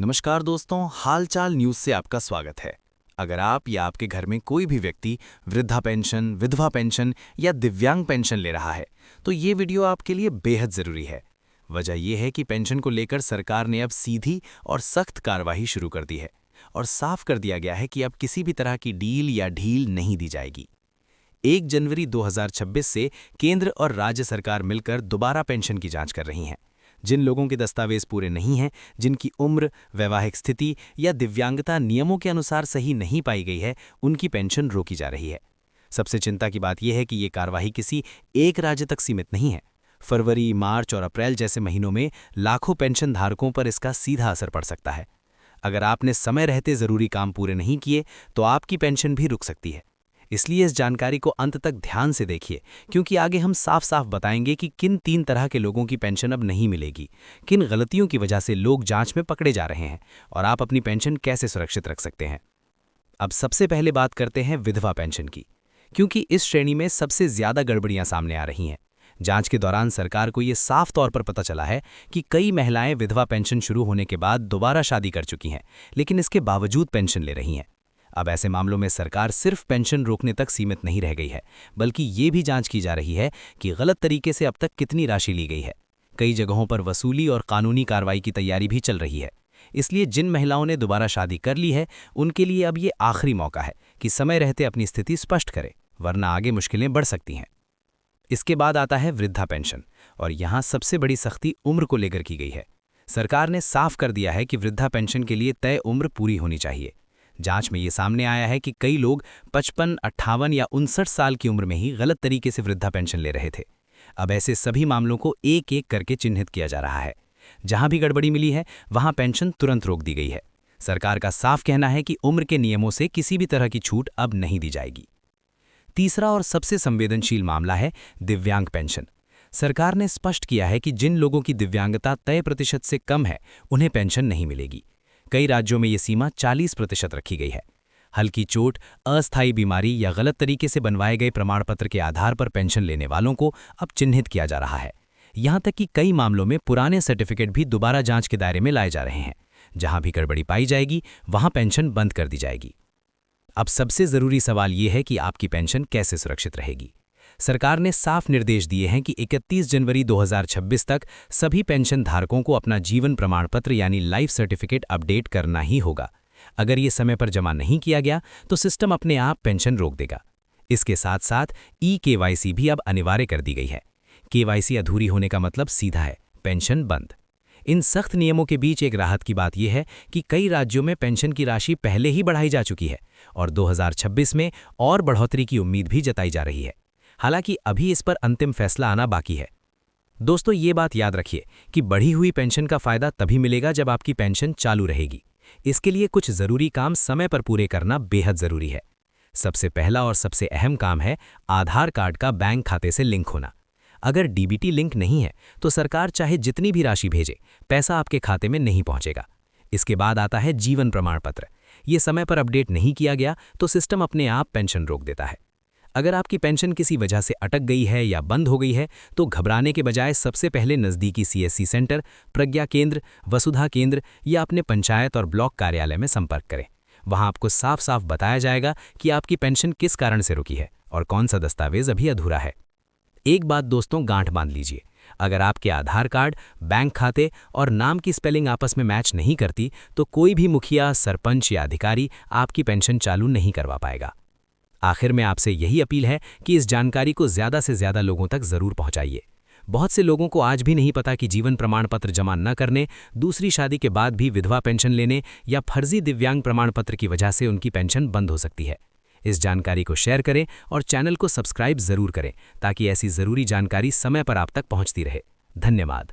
नमस्कार दोस्तों, हालचाल न्यूज़ से आपका स्वागत है। अगर आप या आपके घर में कोई भी व्यक्ति वृद्धा पेंशन, विधवा पेंशन या दिव्यांग पेंशन ले रहा है, तो ये वीडियो आपके लिए बेहद ज़रूरी है। वजह यह है कि पेंशन को लेकर सरकार ने अब सीधी और सख्त कार्रवाई शुरू कर दी है और साफ कर दिया गया है कि अब किसी भी तरह की डील या ढील नहीं दी जाएगी। 1 जनवरी 2026 से केंद्र और राज्य सरकार मिलकर दोबारा पेंशन की जांच कर रही हैं। जिन लोगों के दस्तावेज पूरे नहीं हैं, जिनकी उम्र, वैवाहिक स्थिति या दिव्यांगता नियमों के अनुसार सही नहीं पाई गई है, उनकी पेंशन रोकी जा रही है। सबसे चिंता की बात यह है कि ये कार्रवाई किसी एक राज्य तक सीमित नहीं है। फरवरी, मार्च और अप्रैल जैसे महीनों में लाखों पेंशन धारकों पर इसका सीधा असर पड़ सकता है। अगर आपने समय रहते ज़रूरी काम पूरे नहीं किए, तो आपकी पेंशन भी रुक सकती है। इसलिए इस जानकारी को अंत तक ध्यान से देखिए, क्योंकि आगे हम साफ साफ बताएंगे कि किन 3 तरह के लोगों की पेंशन अब नहीं मिलेगी, किन गलतियों की वजह से लोग जांच में पकड़े जा रहे हैं और आप अपनी पेंशन कैसे सुरक्षित रख सकते हैं। अब सबसे पहले बात करते हैं विधवा पेंशन की, क्योंकि इस श्रेणी में सबसे ज्यादा गड़बड़ियां सामने आ रही हैं। जांच के दौरान सरकार को ये साफ तौर पर पता चला है कि कई महिलाएं विधवा पेंशन शुरू होने के बाद दोबारा शादी कर चुकी हैं, लेकिन इसके बावजूद पेंशन ले रही हैं। अब ऐसे मामलों में सरकार सिर्फ पेंशन रोकने तक सीमित नहीं रह गई है, बल्कि ये भी जांच की जा रही है कि गलत तरीके से अब तक कितनी राशि ली गई है। कई जगहों पर वसूली और कानूनी कार्रवाई की तैयारी भी चल रही है। इसलिए जिन महिलाओं ने दोबारा शादी कर ली है, उनके लिए अब ये आखिरी मौका है कि समय रहते अपनी स्थिति स्पष्ट करें, वरना आगे मुश्किलें बढ़ सकती हैं। इसके बाद आता है वृद्धा पेंशन, और यहाँ सबसे बड़ी सख्ती उम्र को लेकर की गई है। सरकार ने साफ कर दिया है कि वृद्धा पेंशन के लिए तय उम्र पूरी होनी चाहिए। जांच में ये सामने आया है कि कई लोग 55, 58 या 59 साल की उम्र में ही गलत तरीके से वृद्धा पेंशन ले रहे थे। अब ऐसे सभी मामलों को एक एक करके चिन्हित किया जा रहा है। जहां भी गड़बड़ी मिली है, वहां पेंशन तुरंत रोक दी गई है। सरकार का साफ कहना है कि उम्र के नियमों से किसी भी तरह की छूट अब नहीं दी जाएगी। तीसरा और सबसे संवेदनशील मामला है दिव्यांग पेंशन। सरकार ने स्पष्ट किया है कि जिन लोगों की दिव्यांगता तय प्रतिशत से कम है, उन्हें पेंशन नहीं मिलेगी। कई राज्यों में ये सीमा 40% रखी गई है। हल्की चोट, अस्थायी बीमारी या गलत तरीके से बनवाए गए प्रमाण पत्र के आधार पर पेंशन लेने वालों को अब चिन्हित किया जा रहा है। यहां तक कि कई मामलों में पुराने सर्टिफिकेट भी दोबारा जांच के दायरे में लाए जा रहे हैं। जहां भी गड़बड़ी पाई जाएगी, वहां पेंशन बंद कर दी जाएगी। अब सबसे जरूरी सवाल ये है कि आपकी पेंशन कैसे सुरक्षित रहेगी। सरकार ने साफ निर्देश दिए हैं कि 31 जनवरी 2026 तक सभी पेंशन धारकों को अपना जीवन प्रमाण पत्र यानी लाइफ सर्टिफिकेट अपडेट करना ही होगा। अगर ये समय पर जमा नहीं किया गया, तो सिस्टम अपने आप पेंशन रोक देगा। इसके साथ साथ ई-केवाईसी भी अब अनिवार्य कर दी गई है। केवाईसी अधूरी होने का मतलब सीधा है पेंशन बंद। इन सख्त नियमों के बीच एक राहत की बात यह है कि कई राज्यों में पेंशन की राशि पहले ही बढ़ाई जा चुकी है और 2026 में और बढ़ोतरी की उम्मीद भी जताई जा रही है। हालांकि अभी इस पर अंतिम फैसला आना बाकी है। दोस्तों, ये बात याद रखिए कि बढ़ी हुई पेंशन का फायदा तभी मिलेगा जब आपकी पेंशन चालू रहेगी। इसके लिए कुछ जरूरी काम समय पर पूरे करना बेहद जरूरी है। सबसे पहला और सबसे अहम काम है आधार कार्ड का बैंक खाते से लिंक होना। अगर डीबीटी लिंक नहीं है, तो सरकार चाहे जितनी भी राशि भेजे, पैसा आपके खाते में नहीं पहुंचेगा। इसके बाद आता है जीवन प्रमाण पत्र। ये समय पर अपडेट नहीं किया गया, तो सिस्टम अपने आप पेंशन रोक देता है। अगर आपकी पेंशन किसी वजह से अटक गई है या बंद हो गई है, तो घबराने के बजाय सबसे पहले नज़दीकी सीएससी सेंटर, प्रज्ञा केंद्र, वसुधा केंद्र या अपने पंचायत और ब्लॉक कार्यालय में संपर्क करें। वहां आपको साफ साफ बताया जाएगा कि आपकी पेंशन किस कारण से रुकी है और कौन सा दस्तावेज अभी अधूरा है। एक बात दोस्तों, गांठ बांध लीजिए, अगर आपके आधार कार्ड, बैंक खाते और नाम की स्पेलिंग आपस में मैच नहीं करती, तो कोई भी मुखिया, सरपंच या अधिकारी आपकी पेंशन चालू नहीं करवा पाएगा। आखिर में आपसे यही अपील है कि इस जानकारी को ज़्यादा से ज़्यादा लोगों तक ज़रूर पहुंचाइए। बहुत से लोगों को आज भी नहीं पता कि जीवन प्रमाण पत्र जमा न करने, दूसरी शादी के बाद भी विधवा पेंशन लेने या फर्जी दिव्यांग प्रमाण पत्र की वजह से उनकी पेंशन बंद हो सकती है। इस जानकारी को शेयर करें और चैनल को सब्सक्राइब ज़रूर करें, ताकि ऐसी ज़रूरी जानकारी समय पर आप तक पहुंचती रहे। धन्यवाद।